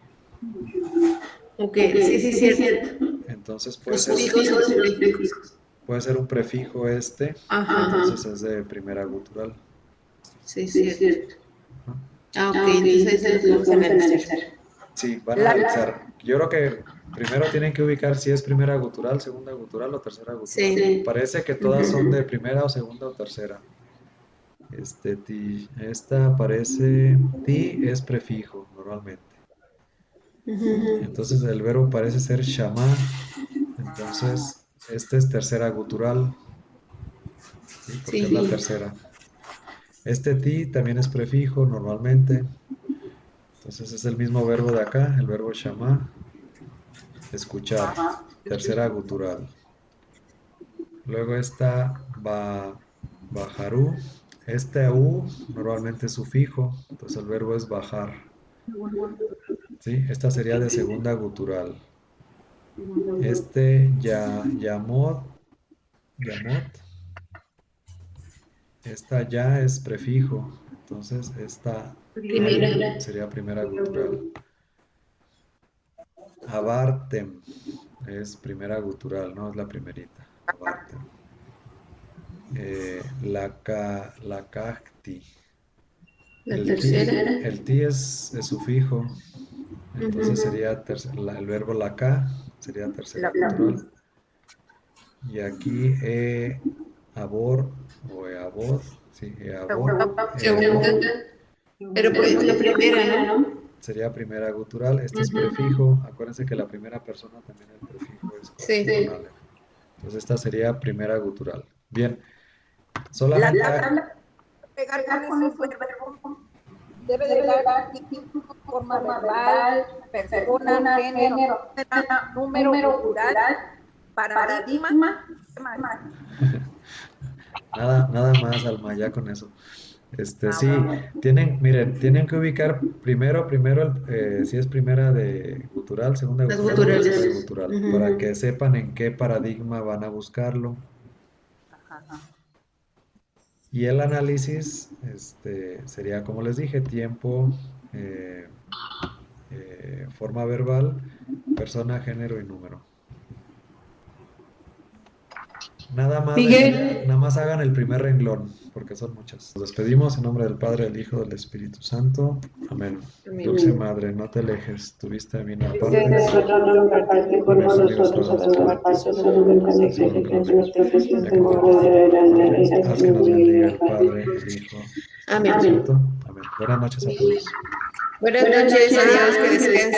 C: Ok, sí, cierto.
A: Entonces
C: Los sufijos o los prefijos.
A: puede ser un prefijo este,
C: Ajá,
A: entonces es de primera gutural.
C: sí, cierto.
A: Ajá.
C: Ah, ok, entonces ahí lo vamos a analizar.
A: Sí, van a analizar. Yo creo que primero tienen que ubicar si es primera gutural, segunda gutural o tercera gutural.
C: Sí.
A: Parece que todas son de primera o segunda o tercera. Esta parece, ti es prefijo normalmente. Entonces el verbo parece ser shama. Entonces este es tercera gutural, ¿sí? Porque es la tercera. Este ti también es prefijo normalmente. Entonces es el mismo verbo de acá, el verbo shama, escuchar, tercera gutural. Luego está bajarú. Este u normalmente es sufijo, entonces el verbo es bajar. ¿Sí? Esta sería de segunda gutural. Yamot. Esta ya es prefijo, entonces esta sería primera gutural. Abartem es primera gutural, no es la primerita. Abartem. La cacti.
C: La tercera.
A: El ti es sufijo, entonces sería el verbo la ca sería tercera gutural. Y aquí abor o eabod, sí, eabod.
C: Segunda. Pero pues la primera, ¿no?
A: Sería primera gutural, este es prefijo. Acuérdense que la primera persona también el prefijo es correspondiente. Entonces esta sería primera gutural. Bien, solamente
E: pegar con eso el verbo debe de dar tipo, forma verbal, persona, género, número gutural, paradigma.
A: Nada más, Alma, ya con eso. Sí, tienen que ubicar primero si es primera de gutural, segunda
C: Las
A: gutural,
C: guturales.
A: tercera gutural, para que sepan en qué paradigma van a buscarlo. Y el análisis sería, como les dije, tiempo, forma verbal, persona, género y número. Nada más hagan el primer renglón, porque son muchas. Nos despedimos en nombre del Padre, del Hijo, del Espíritu Santo. Amén. Dulce Madre, no te alejes, tu vista de mí no apartes. Haz que nos bendiga el Padre, el Hijo, el Espíritu Santo. Amén. Buenas noches a todos.
C: Buenas noches, adiós, que descansen.